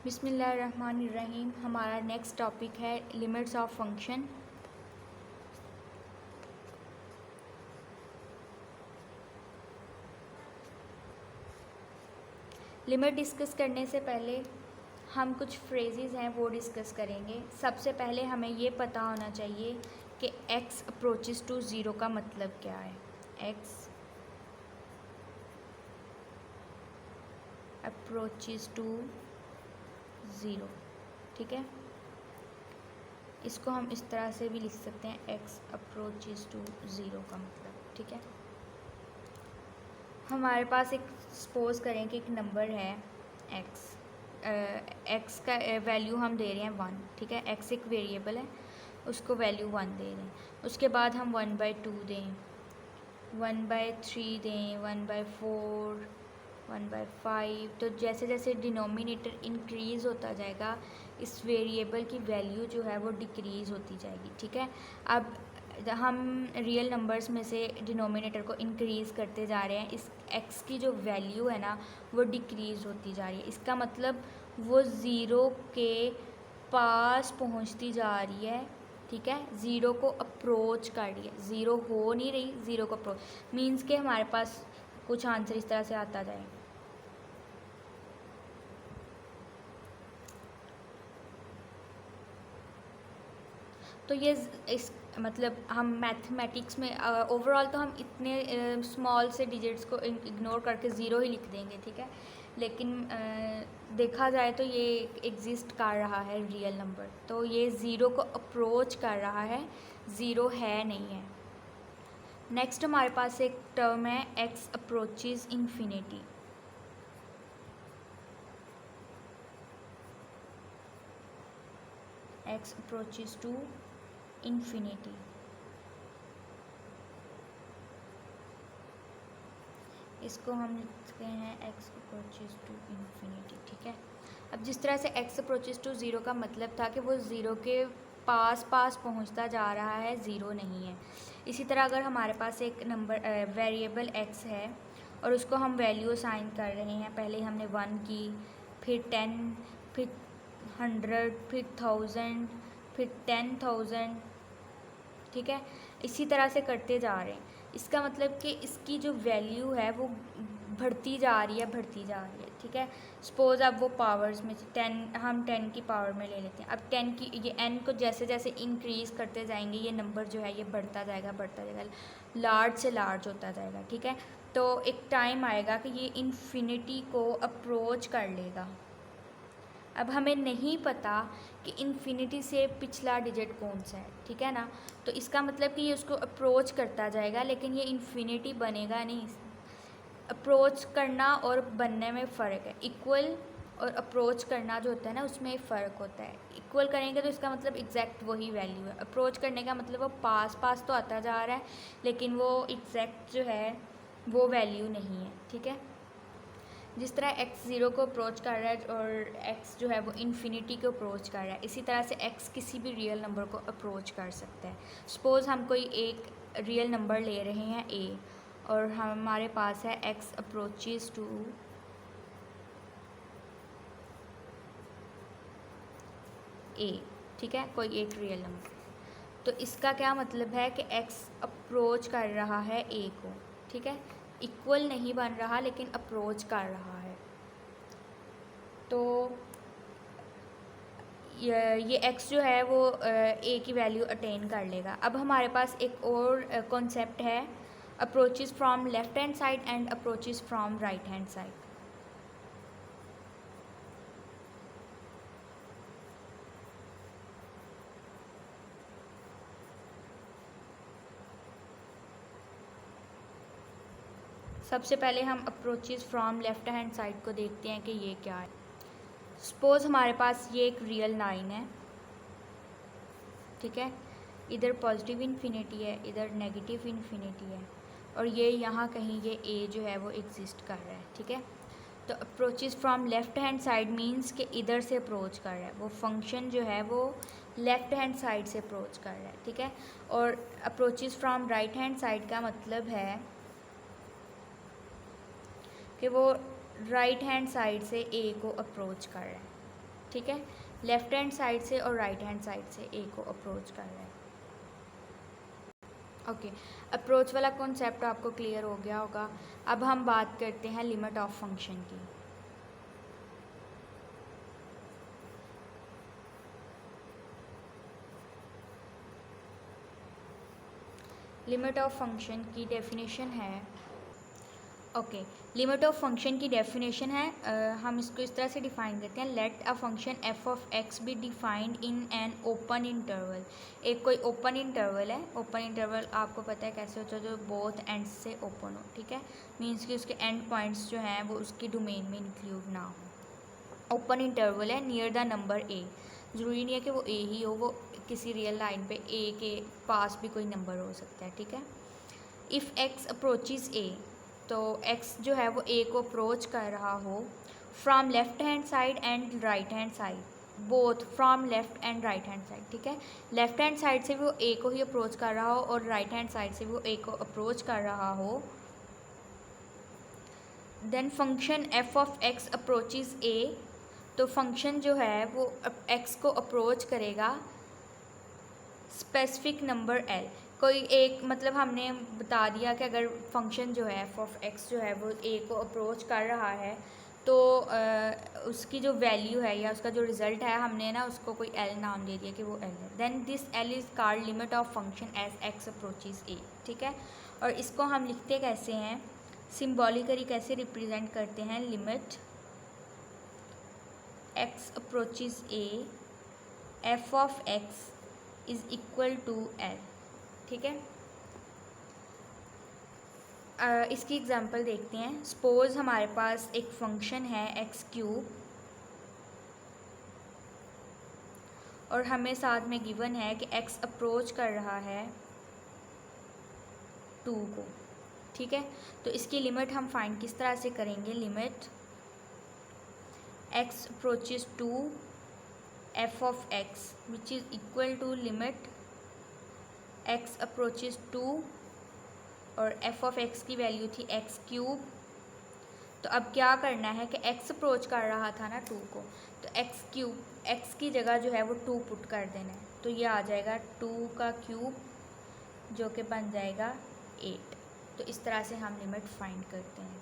बिस्मिल्लाहिर्रहमानिर्रहीम। हमारा next topic है limits of function. Limit discuss करने से पहले हम कुछ फ्रेजेस हैं वो डिस्कस करेंगे। सबसे पहले हमें ये पता होना चाहिए कि x अप्रोचेस टू ज़ीरो का मतलब क्या है। x अप्रोचेस टू ज़ीरो, ठीक है। इसको हम इस तरह से भी लिख सकते हैं, x अप्रोचेस टू ज़ीरो का मतलब, ठीक है। हमारे पास एक सपोज करें कि एक नंबर है x का वैल्यू हम दे रहे हैं 1, ठीक है। x एक वेरिएबल है, उसको वैल्यू 1 दे रहे हैं। उसके बाद हम 1/2 दें, 1/3 दें, 1/4, 1/5। तो जैसे जैसे डिनोमिनेटर इंक्रीज़ होता जाएगा, इस वेरिएबल की वैल्यू जो है वो डिक्रीज़ होती जाएगी, ठीक है। अब हम रियल नंबर्स में से डिनोमिनेटर को इंक्रीज़ करते जा रहे हैं, इस x की जो वैल्यू है ना वो डिक्रीज़ होती जा रही है। इसका मतलब वो ज़ीरो के पास पहुंचती जा रही है, ठीक है। ज़ीरो को अप्रोच कर रही है, ज़ीरो हो नहीं रही, ज़ीरो को अप्रोच मीन्स के हमारे पास कुछ आंसर इस तरह से आता जाए। तो ये इस मतलब हम मैथमेटिक्स में ओवरऑल तो हम इतने स्मॉल से डिजिट्स को इग्नोर करके ज़ीरो ही लिख देंगे, ठीक है। लेकिन देखा जाए तो ये एग्जिस्ट कर रहा है रियल नंबर, तो ये ज़ीरो को अप्रोच कर रहा है, ज़ीरो है नहीं है। नेक्स्ट हमारे पास एक टर्म है x approaches infinity. x approaches to infinity, इसको हम लिखते हैं x अप्रोचेस टू इन्फिनिटी, ठीक है। अब जिस तरह से x अप्रोचेस टू ज़ीरो का मतलब था कि वो ज़ीरो के पास पास पहुंचता जा रहा है, ज़ीरो नहीं है। इसी तरह अगर हमारे पास एक नंबर वेरिएबल x है और उसको हम वैल्यू असाइन कर रहे हैं, पहले हमने 1 की, फिर 10, फिर 100, फिर 1000, फिर 10,000, ठीक है। इसी तरह से करते जा रहे हैं। इसका मतलब कि इसकी जो वैल्यू है वो बढ़ती जा रही है, बढ़ती जा रही है, ठीक है। सपोज़ अब वो पावर्स में 10, हम 10 की पावर में ले लेते हैं। अब 10 की ये n को जैसे जैसे इंक्रीज़ करते जाएंगे, ये नंबर जो है ये बढ़ता जाएगा, बढ़ता जाएगा, लार्ज से लार्ज होता जाएगा, ठीक है। तो एक टाइम आएगा कि ये इन्फिनिटी को अप्रोच कर लेगा। अब हमें नहीं पता कि इन्फिनिटी से पिछला डिजिट कौन सा है, ठीक है ना। तो इसका मतलब कि ये उसको अप्रोच करता जाएगा, लेकिन ये इन्फिनिटी बनेगा नहीं। अप्रोच करना और बनने में फ़र्क है। इक्वल और अप्रोच करना जो होता है ना, उसमें फ़र्क होता है। इक्वल करेंगे तो इसका मतलब एग्जैक्ट वही वैल्यू है। अप्रोच करने का मतलब वो पास पास तो आता जा रहा है, लेकिन वो एग्जैक्ट जो है वो वैल्यू नहीं है, ठीक है। जिस तरह x ज़ीरो को अप्रोच कर रहा है और x जो है वो इन्फिनिटी को अप्रोच कर रहा है, इसी तरह से x किसी भी रियल नंबर को अप्रोच कर सकता है। सपोज़ हम कोई एक रियल नंबर ले रहे हैं a और हमारे पास है x अप्रोचेस टू a, ठीक है, कोई एक रियल नंबर। तो इसका क्या मतलब है कि x अप्रोच कर रहा है a को, ठीक है। इक्वल नहीं बन रहा लेकिन अप्रोच कर रहा है। तो ये x जो है वो a की वैल्यू अटेन कर लेगा। अब हमारे पास एक और कॉन्सेप्ट है, approaches from left hand side and approaches from right hand side. सबसे पहले हम approaches from left hand side को देखते हैं कि ये क्या है। सपोज़ हमारे पास ये एक रियल 9 है, ठीक है। इधर पॉजिटिव इन्फिनिटी है, इधर नेगेटिव इन्फिनिटी है, और ये यहाँ कहीं ये a जो है वो एग्जिस्ट कर रहा है, ठीक है। तो approaches from left hand side means कि इधर से अप्रोच कर रहा है, वो फंक्शन जो है वो लेफ़्ट हैंड साइड से अप्रोच कर रहा है, ठीक है। और approaches from right hand side का मतलब है कि वो राइट हैंड साइड से a को अप्रोच कर रहा है। ठीक है, लेफ़्ट हैंड साइड से और राइट हैंड साइड से ए को अप्रोच कर रहा है। ओके, अप्रोच वाला कॉन्सेप्ट आपको क्लियर हो गया होगा। अब हम बात करते हैं लिमिट ऑफ फंक्शन की। लिमिट ऑफ फंक्शन की डेफिनेशन है, ओके, लिमिट ऑफ फंक्शन की डेफिनेशन है, हम इसको इस तरह से डिफाइन करते हैं, let a function F of X be defined in an open interval. एक कोई ओपन इंटरवल है, ओपन इंटरवल आपको पता है कैसे होता है, जो बोथ एंड्स से ओपन हो, ठीक है, मीन्स कि उसके एंड पॉइंट्स जो हैं वो उसकी डोमेन में इंक्लूड ना हो। ओपन इंटरवल है नियर द नंबर ए, ज़रूरी नहीं है कि वो ए ही हो, वो किसी रियल लाइन पे ए के पास भी कोई नंबर हो सकता है, ठीक है। इफ़ एक्स अप्रोचेज ए, तो x जो है वो a को अप्रोच कर रहा हो from left hand side and right hand side, both from left and right hand side, ठीक है, लेफ़्ट हैंड साइड से भी वो a को ही अप्रोच कर रहा हो और राइट हैंड साइड से भी वो a को अप्रोच कर रहा हो, then function f of x approaches a, तो फंक्शन जो है वो x को अप्रोच करेगा स्पेसिफिक नंबर l, कोई एक, मतलब हमने बता दिया कि अगर फंक्शन जो है f ऑफ x जो है वो a को अप्रोच कर रहा है तो उसकी जो वैल्यू है या उसका जो रिज़ल्ट है हमने ना उसको कोई l नाम दे दिया कि वो l है, then this l is called limit of function as x approaches a, ठीक है। और इसको हम लिखते कैसे हैं, सिम्बॉलिकली कैसे रिप्रेजेंट करते हैं, limit x approaches a f of x is equal to l, ठीक है। इसकी एग्जांपल देखते हैं। सपोज़ हमारे पास एक फंक्शन है एक्स क्यूब और हमें साथ में गिवन है कि x अप्रोच कर रहा है 2 को, ठीक है। तो इसकी लिमिट हम फाइंड किस तरह से करेंगे, limit x approaches to f of x which is equal to limit x approaches 2 और f ऑफ x की वैल्यू थी x क्यूब। तो अब क्या करना है कि x अप्रोच कर रहा था ना 2 को, तो x क्यूब, x की जगह जो है वो 2 पुट कर देना है, तो ये आ जाएगा 2 का क्यूब जो कि बन जाएगा 8। तो इस तरह से हम लिमिट फाइंड करते हैं।